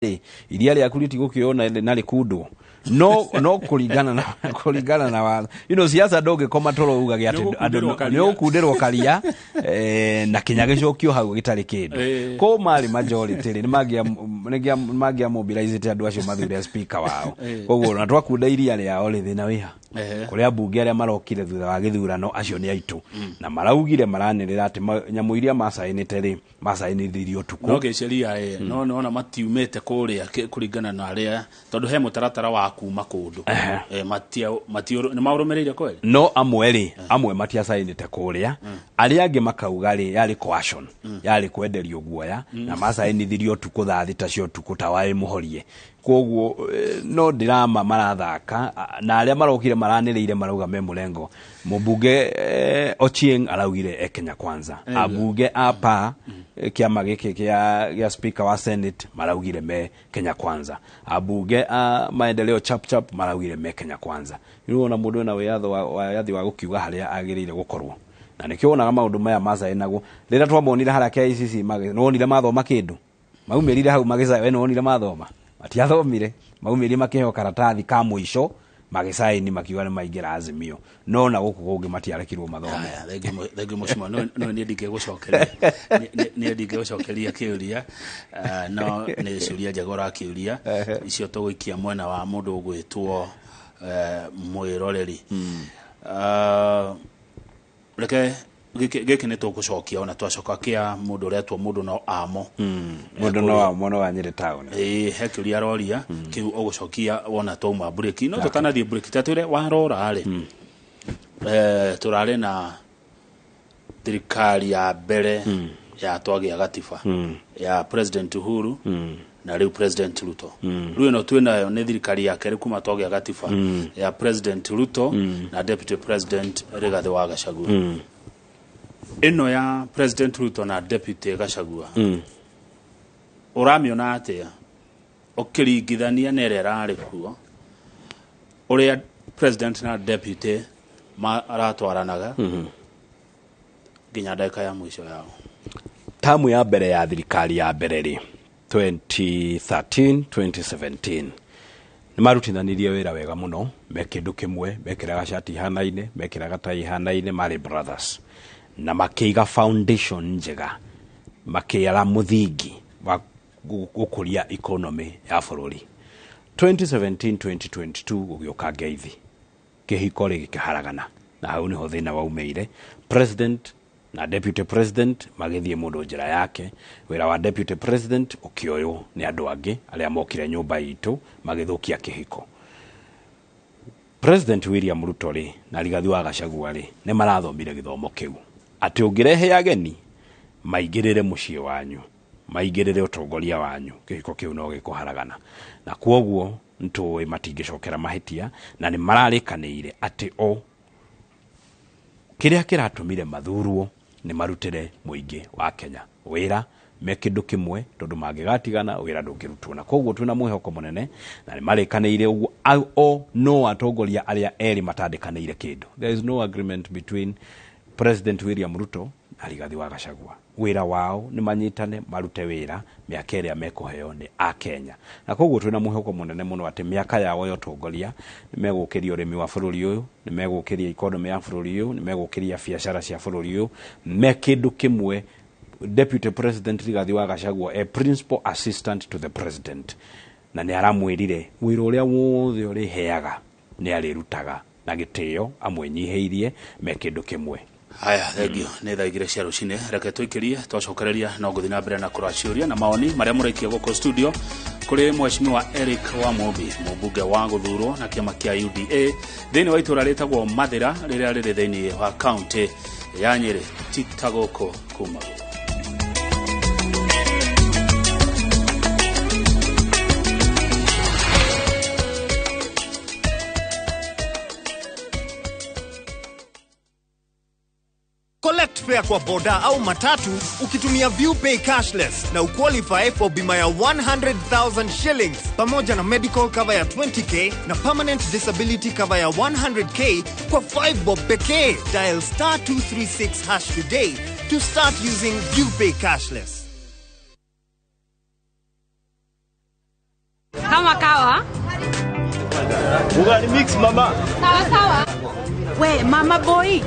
iria rĩa kuriti gukiona nari kundu no kuringana na wa siasa ndoge koma toro uga ati ni ukundirwo karia na kinya gicokio hau gitari kindu ko mari majority ni magia mobilize andu acio mathure speaker wao koguo na twakunda iria riao ri thina wiha kuria bunge aria marokire thutha wa githurano acio ni aitu na maraugire maranirira ati nyamu iria masainithirio tuku no geceria no matiumete kuria kuringana na aria tondu he mutaratara wa kuma kundu matio ni maurumereire kweli no amwe matia sainite kuria aria angi makauga ri yari coercion yari kwenderio guoya na masainithirio tuku thathi tacio tuku tawae muhorie koguo no drama marathaka na aria marokire maranireire marauga me murengo mubunge Ochieng araugire Kenya Kwanza abunge apa kiama giki kia speaker wa Senate maraugire me Kenya Kwanza abunge maendeleo chap maraugire me Kenya Kwanza niwona mundu na wiyathi wa gukiuga haria agirire gukorwo na nikio onaga maundu maya maza enago rira twamonire haria KICC nonire mathoma kindu maumirire hau magisa we nonire mathoma matiathomire maumirire makiheo karatathi ka muico magisaini makiuga ni maingira azimio no na guku gungi matiarekirwo mathome thegi mushima no ni ndige gucokeria kiuria no ni ciuria jagora kiuria icio tuguikia mwena wa mundu ugwitwo mwiroreri reke geke ne to gucokia ona twacoka kia mundu retwo mundu no amo mundu no amo no anyire town he kiuria roria kiu ugucokia wona twauma break no tutanathie break tatire warora ri turare na thirikari ya mbere ya twagia gatiba ya President Uhuru na riu President Ruto riu no twina ne thirikari ya kere kuma twagia gatiba ya President Ruto na Deputy President Rigathi wa Gachagua ino ya President Ruto na Deputy Gachagua uramiona atia okiringithania nerera ari kuo uria President na Deputy aratwaranaga ginya ndaka ya mwisho yao tamu ya mbere ya thirikari ya mbere ri 2013-2017 ni marutithanirie wira wega muno mekindu kimwe mekiraga shati hanaine mekiraga tai hanaine mari brothers na makiga foundation njega makiara muthingi wa gukuria economy ya bururi 2017-2022 gugioka ngeithi kihiko ri kiharagana na hau ni ho thina waumeire president na deputy president magithie mundu njira yake wira wa deputy president ukioyo ni andu angi aria mokire nyumba itu magithukia kihiko President William Ruto ri na Rigathi wa Gachagua ri ne marathomire githomo kiu ati ungirehe ageni maigirire mucie wanyu maigirire utongoria wanyu kihiko kiu no gikuharagana na kuoguo ntuwe matingicokera mahitia na ni mararikanire ati kiria kiratumire mathurwo ni marutire muingi wa Kenya wira mekindu kimwe tondu mangigatigana wira ndungirutwo na koguo twina mwihoko munene na ni marikaniire uguo no atongoria aria eri matandikaniire kindu there is no agreement between President William Ruto na Rigathi wa Gachagua wira wao ni manyitane marute wira miaka iria mekuheo ni a Kenya na koguo twina mwihoko munene muno ati miaka yao yo tongoria ni megukiria urimi wa bururi uyu ni megukiria economy ya bururi uyu ni megukiria biashara cia bururi uyu mekindu kimwe Deputy President Rigathi wa Gachagua a principal assistant to the president na ni aramwirire wira uria wothe uri heaga ni arirutaga na gitio amwenyiheirie mekindu kimwe haya thegio ni thaigire cia rucine reke twikirie twacokereria no guthi na mbere na kuraciuria na maoni maria murikia goko studio kuri mheshimiwa Eric wa Mobi mubunge wa guthurwo na kiama kia UDA thini wa itura ritagwo Mathira riria riri thini wa county ya Nyeri titagoko kuma Collect fare kwa boda au matatu ukitumia ViewPay cashless na uqualify for bima ya 100,000 shillings pamoja na medical cover ya 20k na permanent disability cover ya 100k kwa 5 bob pekee. Dial *236# today to start using ViewPay cashless. Kama kawa. Ugali mix mama. Sawa. We mama boy.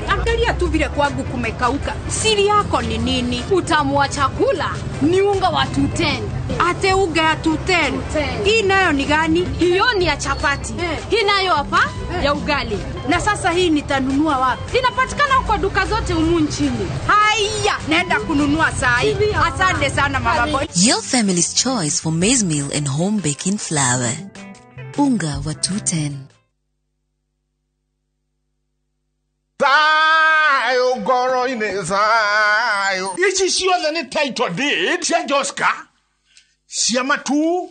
Angalia tu vile kwangu kumekauka. Siri yako ni nini? Utamu wa chakula ni unga wa 210. Ate unga ya 210. Hii nayo ni gani? Hiyo ni ya chapati. Hii nayo hapa ya ugali. Na sasa hii nitanunua wapi? Inapatikana huko duka zote humu nchini. Haya, naenda kununua saa hii. Asante sana mama boy. Your family's choice for maize meal and home baking flour. Unga wa 210. Sayo goro ine sayo. Ichi siyo ni title deed. Siya Joska. Siya Matu.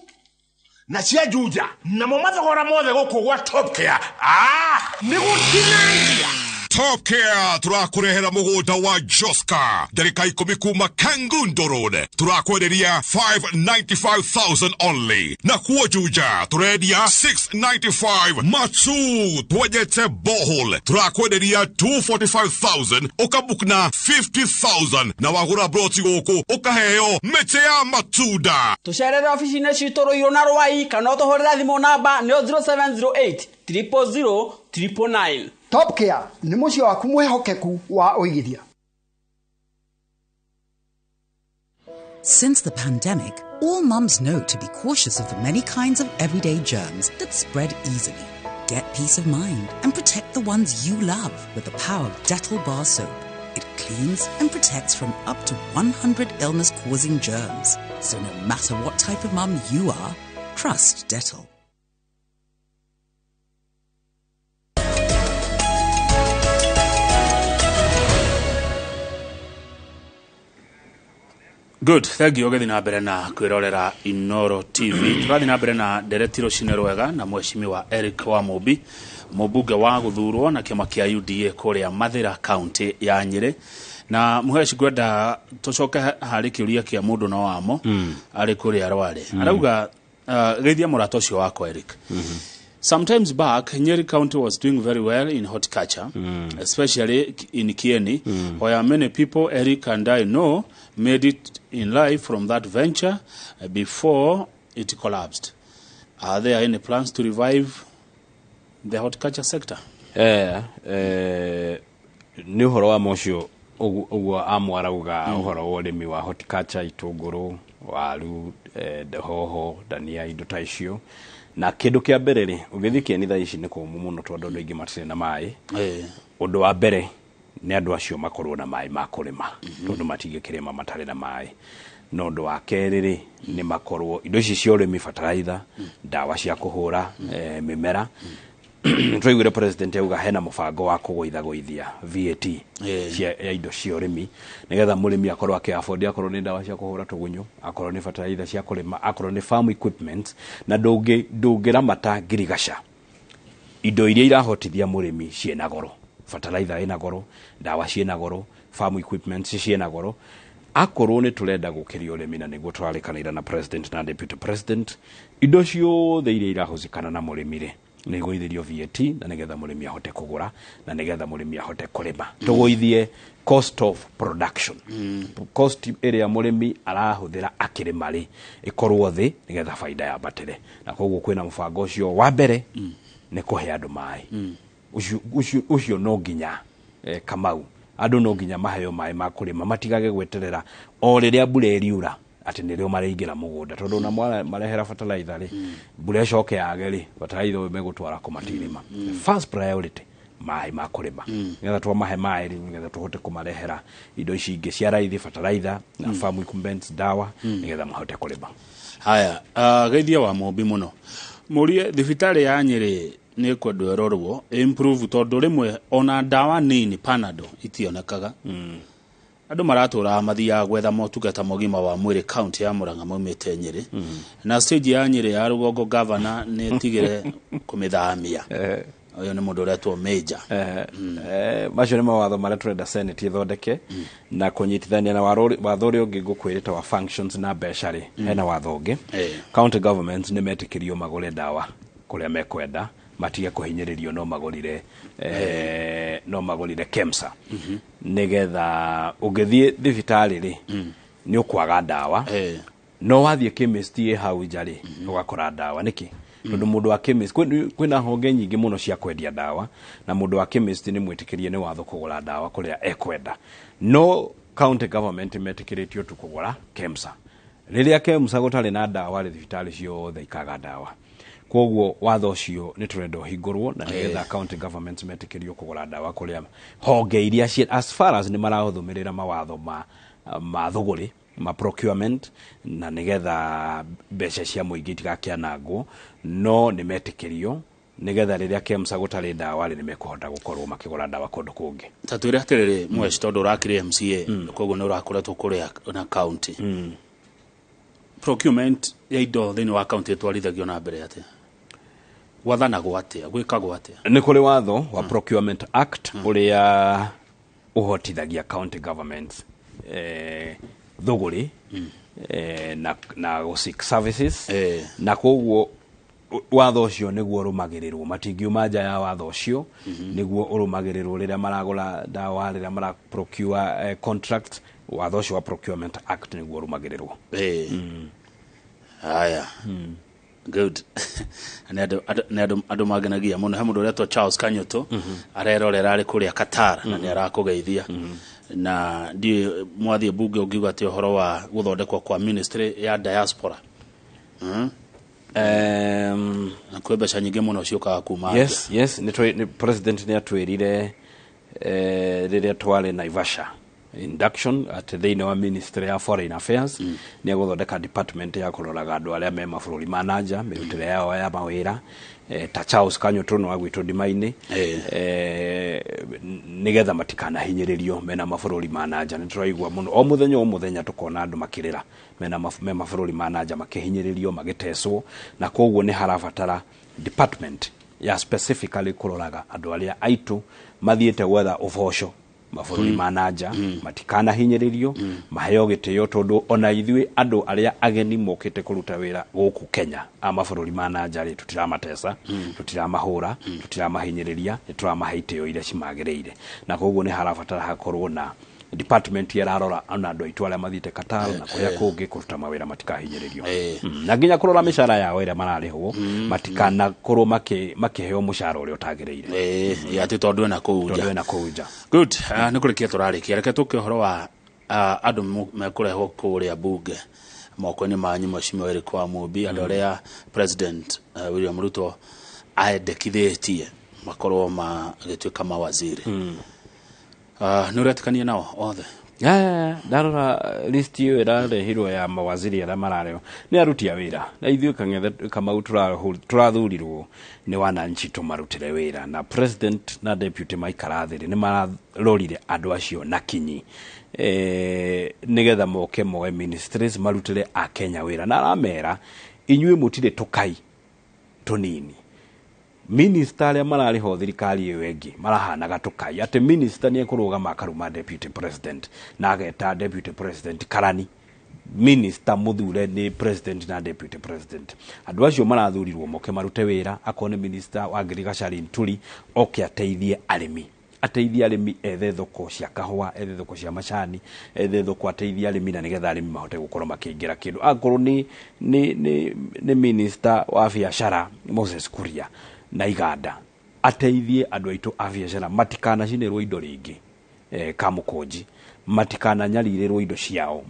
Na siya Juja. Na momata gora mode goko wa Top Care. Nigutinangia. Top Care turakurehera muguda wa Joska. Dereka ikumi kuma Kangundo Road. Turakwereria 595,000 only. Na kuwa Juja turedia 695. Matu twejete bohol. Turakwereria 245,000. Okabukna 50,000. Na wagura broti goko okaheo metea matuda. Tusherere ofisi na chitoro yonaro wai kanoto horera thimo namba neo 0708 000 999. Top Care ni mucio waku mwehokeku wa oigithia. Since the pandemic, all mums know to be cautious of the many kinds of everyday germs that spread easily. Get peace of mind and protect the ones you love with the power of Dettol bar soap. It cleans and protects from up to 100 illness-causing germs. So no matter what type of mum you are, trust Dettol. Good, thank you. Ogethi na mbere na kwirorera Inooro TV. Turathi na mbere na Dereti Ruciini Rwega na Mheshimiwa Eric Wamubi, mubunge wa guthurwo na kiama kia UDA kuria Mathira County ya Nyeri. Na muheshi gwenda tucoke hari kiuria kia mundu no wamo ari kuria Rware. Arauga geithia murato cio wako Eric. Sometimes back, Nyeri County was doing very well in horticulture, especially in Kieni, where many people, Eric and I know, made it in life from that venture before it collapsed. Are there any plans to revive the horticulture sector? Ni uhoro wa mocio uguo amwarauga uhoro wa urimi wa horticulture, itunguru, waru, hoho, dania, indo ta icio. Na kindu kia mbere ri ugithike ni tha ici ni kumu muno tondu andu aingi matire na mai. Undu wa mbere ni andu acio makorwo na mai ma kurima tondu matingikirima matare na mai. No undu wa keri ri ni makorwo indo ici cia urimi fertilizer, dawa cia kuhura mimera. Twaigure president auga hena mubango wa kugoithia VAT ya indo cia urimi nigetha murimi akorwo akiafford akorwo ni dawa cia kuhura tugunyu, akorwo ni fertilizer cia kurima, akorwo ni farm equipment, na ndungiramata ngirigaca indo iria irahotithia murimi ciena goro, fertilizer ina goro, dawa ciena goro, farm equipment ciena goro. Akorwo ni turenda gukiria urimi na niguo turarikanira na president na deputy president, indo ciothe iria irahuzikana na murimi ri nigoithirio VAT na nigetha murimi ahote kugura na nigetha murimi ahote kurima. Tugoithie cost of production. Cost area murimi arahuthira akirima ri ikorwo thi nigetha faida ya batire. Na koguo kwina mubango ucio wa mbere ni kuhe andu mai. Ucio no nginya Kamau andu no nginya maheo mai ma kurima, matigage gweterera o riria mbura iriura ati nirio maringira mugunda tondu na marehera fertilizer ri mbura coke yage ri fertilizer megutwara kumatirima. First priority mai ma kurima ngetha twa mahe mai ri ngetha tuhote kumarehera indo ici ingi cia raithi, fertilizer na farm equipment, dawa ngetha mahote kurima. Haya, geithia wa Mubi muno murie thibitari ya Nyeri ni kwendwo irorwo improve tondu rimwe ona dawa nini panado itionekaga. Andu maratura mathia gwetha motungata mogima wa mwiri county ya Murang'a maumite Nyeri. Na stage ya Nyeri ya rugongo governor ni tigire kumithamia. Oyo ni mundu uretwo major. Macio ni mawatho maria turenda senate ithondeke na kunyitithania na watho uria ungi ngukwirita wa functions na mbeca ri hena watho ungi. County government ni metikirio magure dawa kuria mekwenda, matige kuhinyiririo no magorire KEMSA. Nigetha ugithie thibitari ri ni ukwaga dawa no wathie chemist hau njari ugakora dawa niki tondu mundu wa chemist kwina honge nyingi muno cia kwendia dawa na mundu wa chemist ni mwitikirie ni watho kugura dawa kuria ekwenda no county government metikiritio tu kugura KEMSA riria KEMSA gutari na dawa ri thibitari ciothe ikaga dawa koguo watho ucio ni turendo hingurwo na nigetha county government metikirio kugura dawa kuria honge iria as far as ni marahuthumirira mawatho ma thuguri ma procurement na nigetha mbeca cia muingi tigakianangwo no ni metikirio nigetha riria KEMSA gutari dawa ri ni mekuhota gukorwo makigura dawa kundu kungi tatwira atiriri mweci tondu urakire MCA koguo ni urakoretwo kuria na county procurement ya indo thini wa county twarithagio na mbere atia wathanagwo atia gwikagwo atia ni kuri watho wa procurement act uria uhotithagia county government thuguri na gusik services na koguo watho ucio niguo rumagirirwo matingiuma nja ya watho ucio niguo urumagirirwo riria maragura dawa riria mara procure contract watho ucio wa procurement act niguo rumagirirwo haya good ando maganagia muno hamundo retwa Charles Kanyoto arerorera ari kuria Qatar na ni arakugeithia na ndi mwathie bunge ugiuga ati horo wa guthondekwa kwa ministry ya diaspora na kwebesha nyingi muno ciokaga kuma yes ni president ni atwirire riria twale Naivasha induction at the wa ministry ya foreign affairs ni guthondeka department ya kuroraga andu aria me mabũrũri manager mirutire yao ya mawira ta Charles Kanyoto no agwitwo ndimaini nigetha matikana hinyiririo mena mabũrũri manager ni turaigwa muno o muthenya tukona andu makirira mena mabũrũri manager makihinyiririo magiteswo na koguo ni harabatara department ya specifically kuroraga andu aria aitu mathiete gwetha uboco mabũrũri manager matikana hinyiririo maheo gitio tondu ona ithui andu aria ageni mokite kuruta wira guku Kenya a mabũrũri manager ri tutiramatesa tutiramahura tutiramahinyiriria nitũramaheitio iria cimagĩrĩire na koguo ni harabatara hakorwo na department ya rarora ana andu aitu aria mathite Qatar na kuria kungi kuruta mawira matikahinyiririo na nginya kurora mishara yao iria mararihwo matikana korwo makiheo mushara uria utagĩrĩire ya tondu na kuja good ni kurikia turarikia reke tuke horo wa andu mekurehwo kuria bunge moko-ini manyu mheshimiwa Eric Wamumbi andu aria president William Ruto aendekithitie makorwo magituika mawaziri nuretikania nao othe darora list iyo irarehirwo ya mawaziri aria marareo ni aruti a wira na ithuĩ kang'ethe Kamau turathurirwo ni wananchi tumarutire wira na president na deputy maikarathiri ni mararorire andu acio na kinyi nigetha moke moe ministries marutire a Kenya wira na aramera inyuĩ mutire tukai tunini minister aria marariho thirikari iyo ingi marahanaga tukai ati minister ni ekurugama akaruma deputy president na ageta deputy president karani minister muthure ni president na deputy president andu acio marathurirwo moke marute wira akone minister wa agriculture Ntuli oke ateithie arimi ethe thoko cia kahua ethe thoko cia macani ethe thoko ateithie arimi na nigetha arimi mahote gukorwo makiingira kindu akorwo ni minister wa biashara Moses Kuria na iganda ateithie andu aitu a biashara matikana cinirwo indo ringi Kamukonji matikana nyaririrwo indo ciao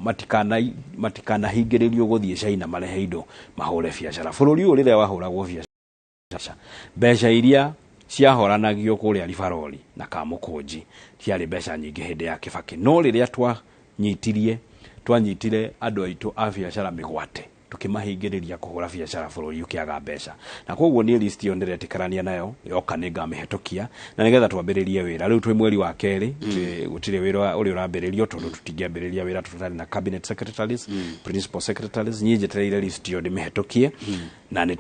matikana hingiririo guthie China marehe indo mahure biashara bururi uyu riria wahuragwo biashara mbeca iria ciahoranagio kuria Lifaroli na Kamukonji ciari mbeca nyingi hindi ya Kibaki no riria twanyitire andu aitu a biashara migwate tukimahingiriria kuhura biashara bururi ukiaga mbeca na koguo ni list yo ndiretikirania nayo yoka ninga mihetokia na nigetha twambiririe wira riu twi mweri wa keri gutire wira uri urambiririo tondu tutingiambiriria wira tutari na cabinet secretaries principal secretaries nyejetereire list yo ndimihetokie na ni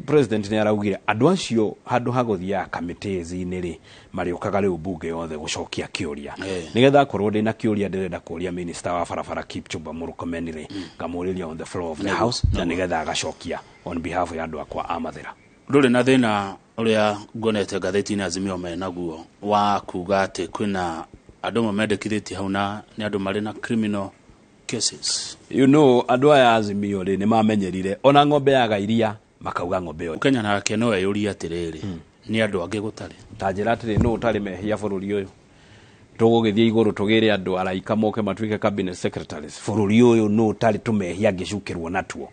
president ni araugire andu acio handu haguthia committees ini ri mariukaga riu bunge yothe gucokia kiuria nigetha korwo ndina kiuria ndirenda kuria minister wa barabara Kipchumba Murkomen ngamuriria on the floor of the house na nigetha agacokia on behalf ya andu akwa amathira nduri na thina uria ngonete gatheti-ini Azimio menaguo wa kuga ati kwina andu mamendekithĩtie hau na ni andu mari na criminal cases. You know, andå aya Azimio rä nä mamenyerire ona ng'ombe yaga iria makauga ng'ombe ĩyo Kenya nake no eyũria atĩrĩrĩ nĩ andũ angĩ gũtarĩ ta njĩra atĩrĩ nũ ũtarĩ mehia bũrũri ũyũ tũgũgĩthiĩ igũrũ tũgĩre andũ araika moke matuĩke cabinet secretaries bũrũri ũyũ nũ ũtarĩ tũmehia ngĩcukĩrwo natuo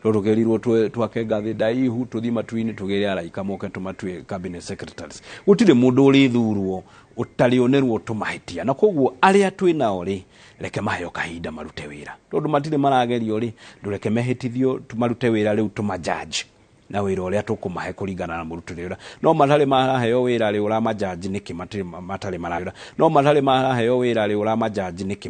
tũrũgĩrirwo twake ngathĩ ndaihu tũthiĩ matu-inĩ tũgĩre araika moke tũmatue cabinet secretaries gũtirĩ mũndũ ũrĩthurwo ũtarĩ onerwo tũmahĩtia na koguo arĩa twĩ nao rĩ reke maheo kahinda marute wĩra tondũ matirĩ maragerio rĩ ndũreke mehĩtithio marute wĩra rĩu tũmajaji na wĩra ũrĩa tũkũmahe kũringana na mũrutĩre wĩra no matarĩ maraheo wĩra rĩ ũramajaji nĩkĩ matarĩ maraheo no matarĩ maraheo wĩra rĩ ũramajaji nĩkĩ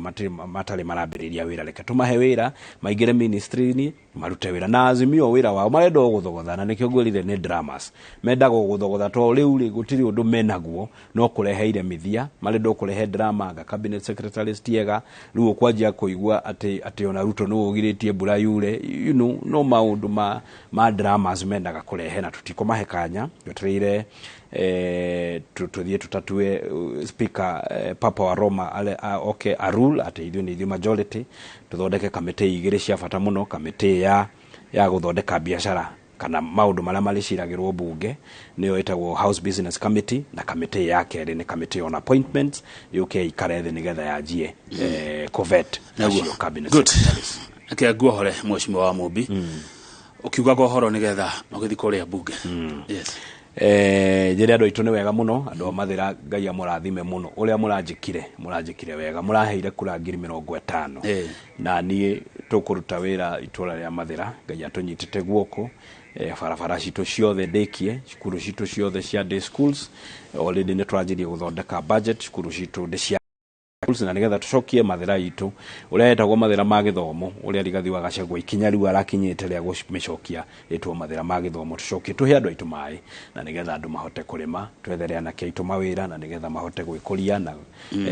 matarĩ marambĩrĩria wĩra reke tũmahe wĩra maingĩre ministry-inĩ marute wĩra na Azimio wĩra wao marenda gũthogotha na nĩkĩo ngwĩrire nĩ dramas mendaga gũthogotha to rĩu rĩ gũtirĩ ũndũ menaguo no kũrehe iremithia marenda kũrehe drama ga cabinet secretaries tiega rĩu kwanjia kũigua atĩ ona Ruto nĩ ũgirĩtie mbura yure you know no maũndũ ma dramas mendaga kũrehe na tũtikũmahe kanya twetereire tuthiĩ tutatue speaker Papa wa Roma okay arule ateithio nĩ majority tuthondeke kamĩtĩ igĩrĩ cia bata mũno kamĩtĩ ya gũthondeka biacara kana maũndũ marĩa marĩciragĩrwo bunge nĩyo ĩtagwo House Business Committee na kamĩtĩ ya kerĩ nĩ kamĩtĩ on appointments yũke ikare thĩ nĩgetha yanjie covet nacio cabinet secretaries ake guohore mheshimiwa wa Mumbi ukiugaga ũhoro nĩgetha ũgĩthi kũrĩa bunge yes njĩra andũ aitũ nĩ wega mũno andũ Mathĩra Ngai amũrathime mũno ũrĩa mũranjĩkire wega mũraheire kura 50,000 na niĩ tũkũruta wĩra itũra rĩa Mathĩra Ngai atũnyitĩte guoko barabara citũ ciothe ndĩkie cukuru citũ ciothe cia day schools already nĩ twanjirie gũthondeka budget cukuru citũ ndĩ cia na nĩgetha tũcokie Mathĩra itũ ũrĩa etagwo Mathĩra ma gĩthomo ũrĩa Rigathi wa Gachagua ikinya rĩu arakinyĩte rĩa gũcokia rĩtwo Mathĩra ma gĩthomo tũcokie tũhe andũ aitũ maĩ na nĩgetha andũ mahote kũrĩma twethere anake aitũ mawĩra na nĩgetha mahote gwĩkũria na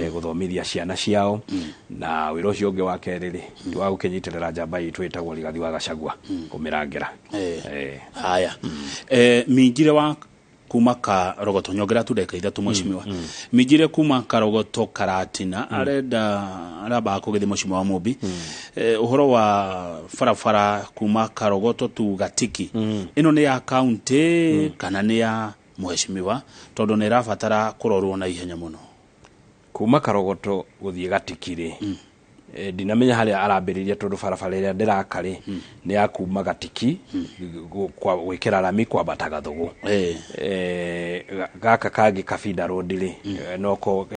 gũthomithia ciana ciao na wĩra ũcio ũngĩ wa kerĩ rĩ wa gũkinyitĩrĩra njamba itũ ĩtagwo Rigathi wa Gachagua kũmĩrangĩra haya mingire wa kuma Karogoto nyongera tu ndeka ithatu mheshimiwa mijire kuma Karogoto Karatina araba kũgethi mheshimiwa wa Mumbi uhoro wa farafara kuma Karogoto tu Gatiki ino nĩ ya county kana nĩ ya mheshimiwa tondũ nĩ rabatara kũrorwo na ihenya mũno kuma Karogoto gũthiĩ Gatiki rĩ dinamenya harĩa arambĩrĩria tondũ barabara ĩrĩa ndĩrakarĩ nĩ ya kuma Gatiki gwĩkĩra rami kwambata Gathũgũ gaka kangĩ Kabinda road rĩ noko